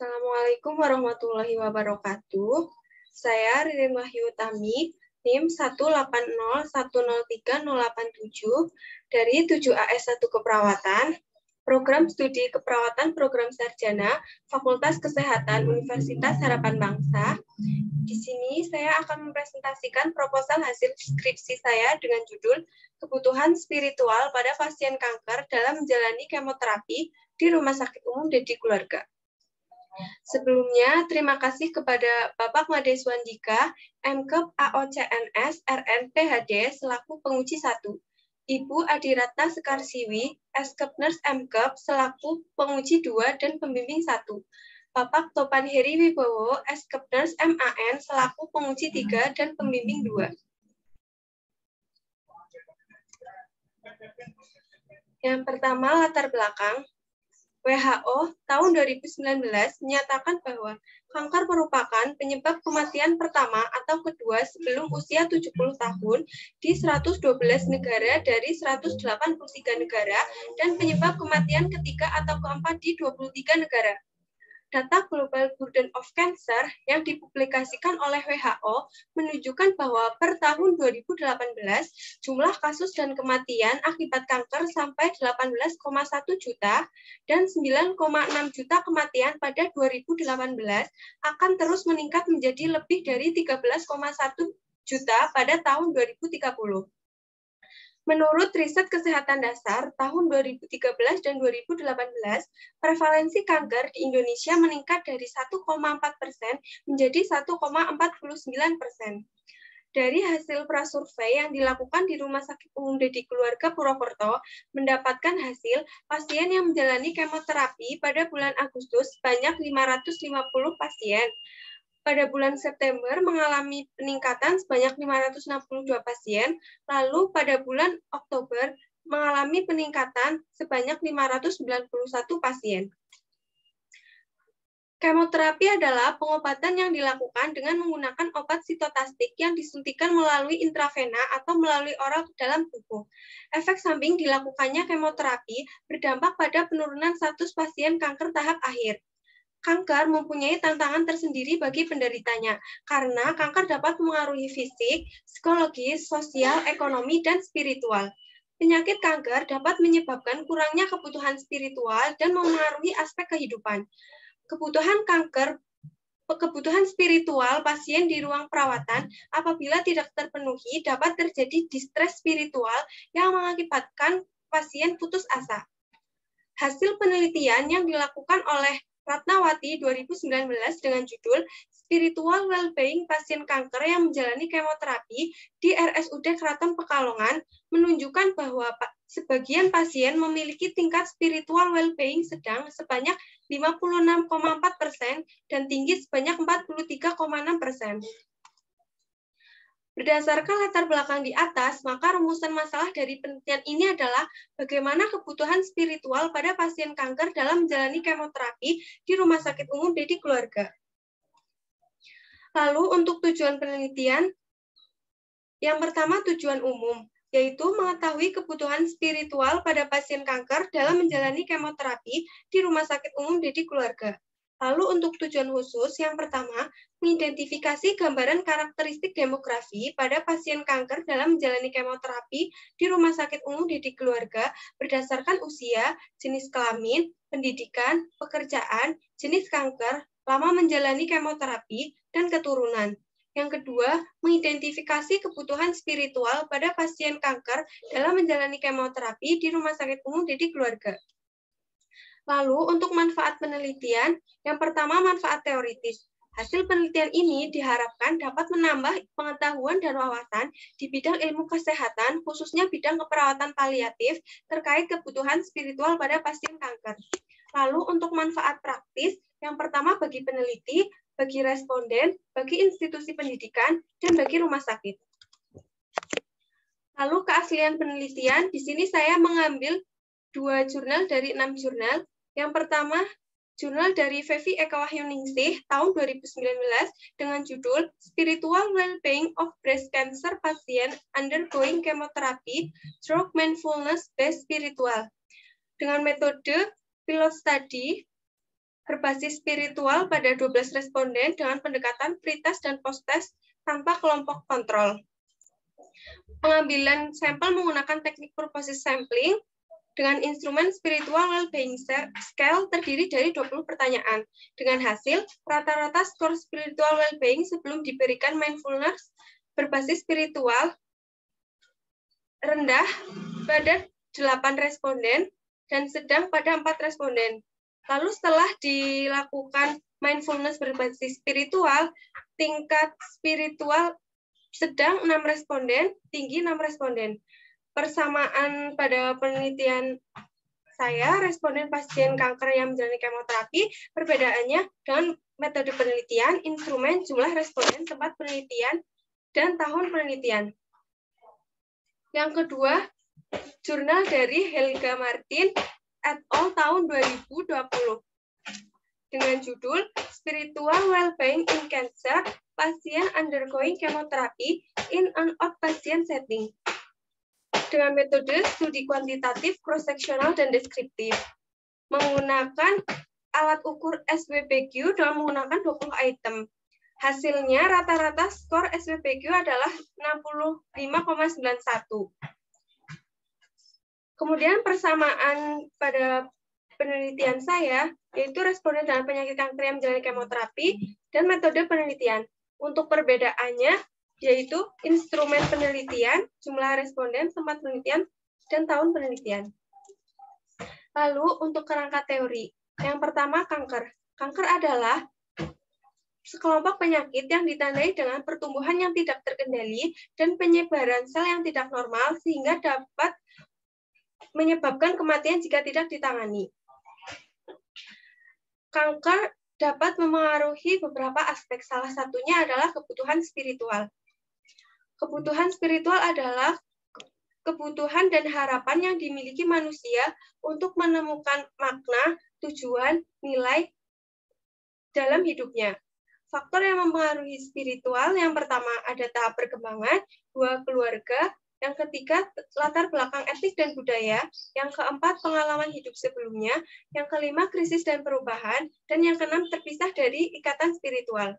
Assalamualaikum warahmatullahi wabarakatuh. Saya Ririn Wahyu Utami, NIM 180103087 dari 7AS1 Keperawatan, Program Studi Keperawatan Program Sarjana, Fakultas Kesehatan Universitas Harapan Bangsa. Di sini saya akan mempresentasikan proposal hasil skripsi saya dengan judul Kebutuhan Spiritual pada Pasien Kanker dalam Menjalani Kemoterapi di Rumah Sakit Umum Deddy Keluarga. Sebelumnya, terima kasih kepada Bapak Made Swandika, MKep AOCNS RN PhD selaku penguji 1, Ibu Adiratna Sekarsiwi, Eskep Nurse MKep selaku penguji 2 dan pembimbing 1, Bapak Topan Heri Wibowo, Eskep Nurse MAN selaku penguji 3 dan pembimbing 2. Yang pertama, latar belakang. WHO tahun 2019 menyatakan bahwa kanker merupakan penyebab kematian pertama atau kedua sebelum usia 70 tahun di 112 negara dari 183 negara dan penyebab kematian ketiga atau keempat di 23 negara. Data Global Burden of Cancer yang dipublikasikan oleh WHO menunjukkan bahwa per tahun 2018, jumlah kasus dan kematian akibat kanker sampai 18,1 juta dan 9,6 juta kematian pada 2018 akan terus meningkat menjadi lebih dari 13,1 juta pada tahun 2030. Menurut riset kesehatan dasar tahun 2013 dan 2018, prevalensi kanker di Indonesia meningkat dari 1,4% menjadi 1,49%. Dari hasil prasurvei yang dilakukan di Rumah Sakit Umum Deddy Keluarga Purwokerto, mendapatkan hasil pasien yang menjalani kemoterapi pada bulan Agustus sebanyak 550 pasien. Pada bulan September mengalami peningkatan sebanyak 562 pasien, lalu pada bulan Oktober mengalami peningkatan sebanyak 591 pasien. Kemoterapi adalah pengobatan yang dilakukan dengan menggunakan obat sitotastik yang disuntikan melalui intravena atau melalui oral ke dalam tubuh. Efek samping dilakukannya kemoterapi berdampak pada penurunan status pasien kanker tahap akhir. Kanker mempunyai tantangan tersendiri bagi penderitanya, karena kanker dapat mengaruhi fisik, psikologis, sosial, ekonomi, dan spiritual. Penyakit kanker dapat menyebabkan kurangnya kebutuhan spiritual dan memengaruhi aspek kehidupan. Kebutuhan spiritual pasien di ruang perawatan apabila tidak terpenuhi dapat terjadi distres spiritual yang mengakibatkan pasien putus asa. Hasil penelitian yang dilakukan oleh Ratnawati 2019 dengan judul Spiritual Well-Being Pasien Kanker yang menjalani kemoterapi di RSUD Keraton Pekalongan menunjukkan bahwa sebagian pasien memiliki tingkat spiritual well-being sedang sebanyak 56,4% dan tinggi sebanyak 43,6%. Berdasarkan latar belakang di atas, maka rumusan masalah dari penelitian ini adalah bagaimana kebutuhan spiritual pada pasien kanker dalam menjalani kemoterapi di Rumah Sakit Umum Deddy Keluarga. Lalu untuk tujuan penelitian, yang pertama tujuan umum, yaitu mengetahui kebutuhan spiritual pada pasien kanker dalam menjalani kemoterapi di Rumah Sakit Umum Deddy Keluarga. Lalu untuk tujuan khusus, yang pertama, mengidentifikasi gambaran karakteristik demografi pada pasien kanker dalam menjalani kemoterapi di Rumah Sakit Umum Deddy Keluarga berdasarkan usia, jenis kelamin, pendidikan, pekerjaan, jenis kanker, lama menjalani kemoterapi, dan keturunan. Yang kedua, mengidentifikasi kebutuhan spiritual pada pasien kanker dalam menjalani kemoterapi di Rumah Sakit Umum Deddy Keluarga. Lalu, untuk manfaat penelitian, yang pertama manfaat teoritis. Hasil penelitian ini diharapkan dapat menambah pengetahuan dan wawasan di bidang ilmu kesehatan, khususnya bidang keperawatan paliatif terkait kebutuhan spiritual pada pasien kanker. Lalu, untuk manfaat praktis, yang pertama bagi peneliti, bagi responden, bagi institusi pendidikan, dan bagi rumah sakit. Lalu, keaslian penelitian, di sini saya mengambil 2 jurnal dari 6 jurnal. Yang pertama, jurnal dari Fevi Eka Wahyuningsih tahun 2019 dengan judul Spiritual Well-Being of Breast Cancer Patient Undergoing Chemotherapy Through Mindfulness Based Spiritual. Dengan metode pilot study, berbasis spiritual pada 12 responden dengan pendekatan pretest dan posttest tanpa kelompok kontrol. Pengambilan sampel menggunakan teknik purposive sampling dengan instrumen spiritual well-being scale terdiri dari 20 pertanyaan. Dengan hasil, rata-rata skor spiritual well-being sebelum diberikan mindfulness berbasis spiritual rendah pada 8 responden dan sedang pada 4 responden. Lalu setelah dilakukan mindfulness berbasis spiritual, tingkat spiritual sedang 6 responden, tinggi 6 responden. Persamaan pada penelitian saya, responden pasien kanker yang menjalani kemoterapi, perbedaannya dengan metode penelitian, instrumen, jumlah responden, tempat penelitian, dan tahun penelitian. Yang kedua, jurnal dari Helga Martin et al. Tahun 2020 dengan judul Spiritual Well-being in Cancer, Pasien Undergoing Chemotherapy in an Outpatient Setting. Dengan metode studi kuantitatif, cross-sectional, dan deskriptif. Menggunakan alat ukur SWPQ dengan menggunakan 20 item. Hasilnya rata-rata skor SWPQ adalah 65,91. Kemudian persamaan pada penelitian saya, yaitu responden dengan penyakit kanker yang menjalani kemoterapi dan metode penelitian. Untuk perbedaannya, yaitu instrumen penelitian, jumlah responden, tempat penelitian, dan tahun penelitian. Lalu untuk kerangka teori. Yang pertama, kanker. Kanker adalah sekelompok penyakit yang ditandai dengan pertumbuhan yang tidak terkendali dan penyebaran sel yang tidak normal sehingga dapat menyebabkan kematian jika tidak ditangani. Kanker dapat memengaruhi beberapa aspek. Salah satunya adalah kebutuhan spiritual. Kebutuhan spiritual adalah kebutuhan dan harapan yang dimiliki manusia untuk menemukan makna, tujuan, nilai dalam hidupnya. Faktor yang mempengaruhi spiritual, yang pertama ada tahap perkembangan, 2 keluarga, yang ketiga latar belakang etik dan budaya, yang keempat pengalaman hidup sebelumnya, yang kelima krisis dan perubahan, dan yang keenam terpisah dari ikatan spiritual.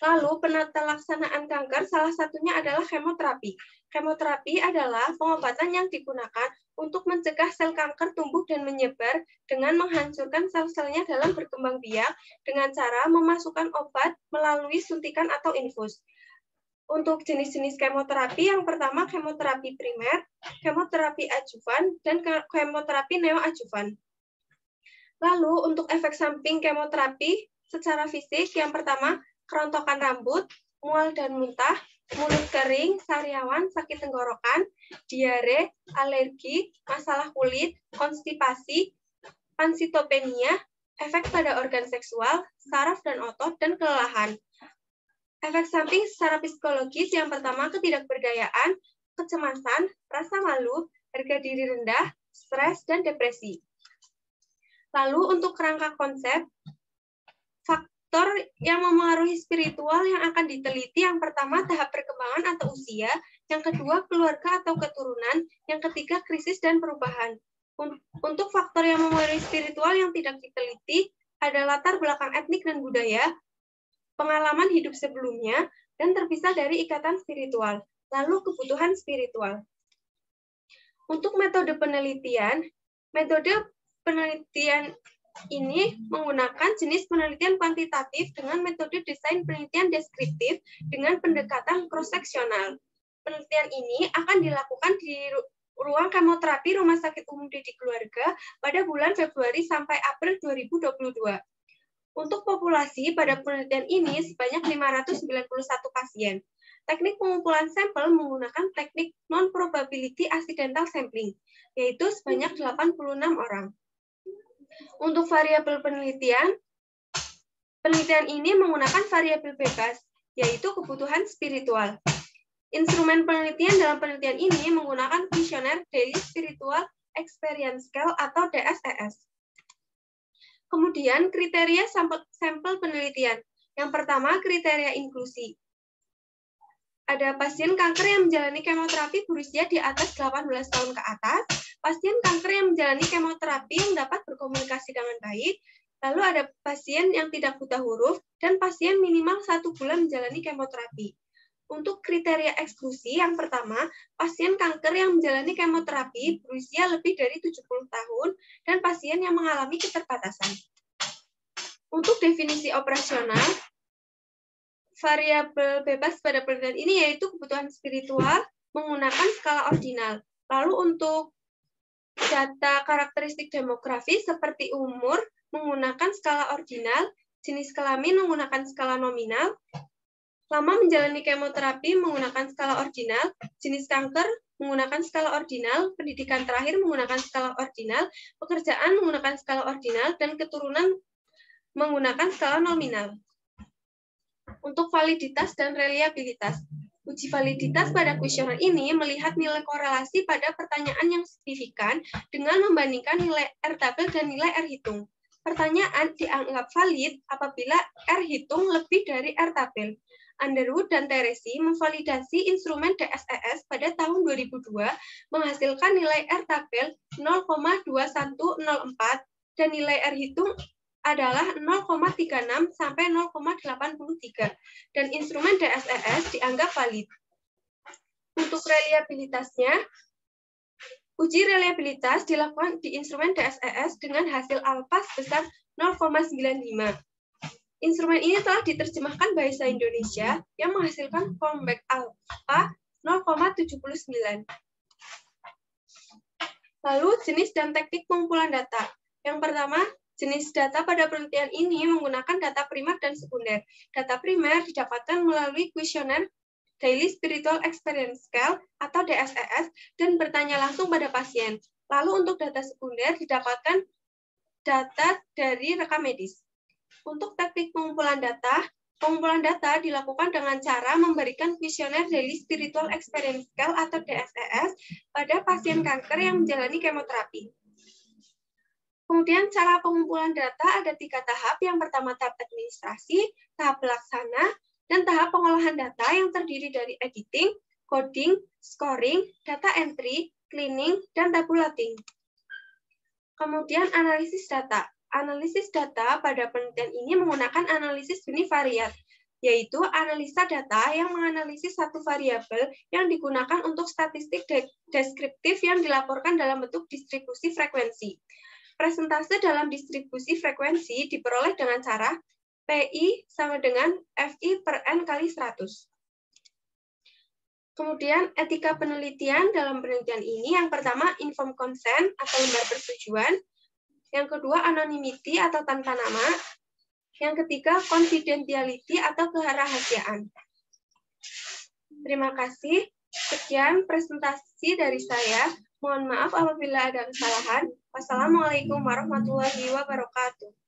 Lalu penata laksanaan kanker salah satunya adalah kemoterapi. Kemoterapi adalah pengobatan yang digunakan untuk mencegah sel kanker tumbuh dan menyebar dengan menghancurkan sel-selnya dalam berkembang biak dengan cara memasukkan obat melalui suntikan atau infus. Untuk jenis-jenis kemoterapi, yang pertama kemoterapi primer, kemoterapi adjuvan, dan kemoterapi neoadjuvan. Lalu untuk efek samping kemoterapi secara fisik, yang pertama kerontokan rambut, mual dan muntah, mulut kering, sariawan, sakit tenggorokan, diare, alergi, masalah kulit, konstipasi, pansitopenia, efek pada organ seksual, saraf dan otot, dan kelelahan. Efek samping secara psikologis yang pertama ketidakberdayaan, kecemasan, rasa malu, harga diri rendah, stres, dan depresi. Lalu untuk kerangka konsep, faktor yang memengaruhi spiritual yang akan diteliti yang pertama tahap perkembangan atau usia, yang kedua keluarga atau keturunan, yang ketiga krisis dan perubahan. Untuk faktor yang memengaruhi spiritual yang tidak diteliti ada latar belakang etnik dan budaya, pengalaman hidup sebelumnya, dan terpisah dari ikatan spiritual. Lalu kebutuhan spiritual. Untuk metode penelitian ini menggunakan jenis penelitian kuantitatif dengan metode desain penelitian deskriptif dengan pendekatan cross-seksional. Penelitian ini akan dilakukan di ruang kemoterapi Rumah Sakit Umum Didi Keluarga pada bulan Februari sampai April 2022. Untuk populasi pada penelitian ini sebanyak 591 pasien. Teknik pengumpulan sampel menggunakan teknik non-probability accidental sampling, yaitu sebanyak 86 orang. Untuk variabel penelitian ini menggunakan variabel bebas, yaitu kebutuhan spiritual. Instrumen penelitian dalam penelitian ini menggunakan Questionnaire Daily Spiritual Experience Scale atau DSES. Kemudian kriteria sampel penelitian. Yang pertama kriteria inklusi. Ada pasien kanker yang menjalani kemoterapi berusia di atas 18 tahun ke atas, pasien kanker yang menjalani kemoterapi yang dapat berkomunikasi dengan baik, Lalu ada pasien yang tidak buta huruf dan pasien minimal 1 bulan menjalani kemoterapi. Untuk kriteria eksklusi, yang pertama, pasien kanker yang menjalani kemoterapi berusia lebih dari 70 tahun dan pasien yang mengalami keterbatasan. Untuk definisi operasional, variabel bebas pada penelitian ini yaitu kebutuhan spiritual menggunakan skala ordinal. Lalu untuk data karakteristik demografi seperti umur menggunakan skala ordinal, jenis kelamin menggunakan skala nominal, lama menjalani kemoterapi menggunakan skala ordinal, jenis kanker menggunakan skala ordinal, pendidikan terakhir menggunakan skala ordinal, pekerjaan menggunakan skala ordinal, dan keturunan menggunakan skala nominal. Untuk validitas dan reliabilitas. Uji validitas pada kuesioner ini melihat nilai korelasi pada pertanyaan yang signifikan dengan membandingkan nilai R tabel dan nilai R hitung. Pertanyaan dianggap valid apabila R hitung lebih dari R tabel. Underwood dan Teresi memvalidasi instrumen DSES pada tahun 2002 menghasilkan nilai R tabel 0,2104 dan nilai R hitung adalah 0,36 sampai 0,83 dan instrumen DSES dianggap valid. Untuk reliabilitasnya, uji reliabilitas dilakukan di instrumen DSES dengan hasil alfa sebesar 0,95. Instrumen ini telah diterjemahkan bahasa Indonesia yang menghasilkan fallback alfa 0,79. Lalu jenis dan teknik pengumpulan data. Yang pertama, jenis data pada penelitian ini menggunakan data primer dan sekunder. Data primer didapatkan melalui kuesioner Daily Spiritual Experience Scale atau DSES dan bertanya langsung pada pasien. Lalu untuk data sekunder didapatkan data dari rekam medis. Untuk teknik pengumpulan data dilakukan dengan cara memberikan kuesioner Daily Spiritual Experience Scale atau DSES pada pasien kanker yang menjalani kemoterapi. Kemudian cara pengumpulan data ada 3 tahap. Yang pertama tahap administrasi, tahap pelaksana, dan tahap pengolahan data yang terdiri dari editing, coding, scoring, data entry, cleaning, dan tabulating. Kemudian analisis data. Analisis data pada penelitian ini menggunakan analisis univariat, yaitu analisa data yang menganalisis satu variabel yang digunakan untuk statistik deskriptif yang dilaporkan dalam bentuk distribusi frekuensi. Presentase dalam distribusi frekuensi diperoleh dengan cara PI sama dengan FI per N kali 100. Kemudian etika penelitian dalam penelitian ini, yang pertama informed consent atau lembar persetujuan, yang kedua anonymity atau tanpa nama, yang ketiga confidentiality atau kerahasiaan. Terima kasih. Sekian presentasi dari saya. Mohon maaf apabila ada kesalahan. Wassalamualaikum warahmatullahi wabarakatuh.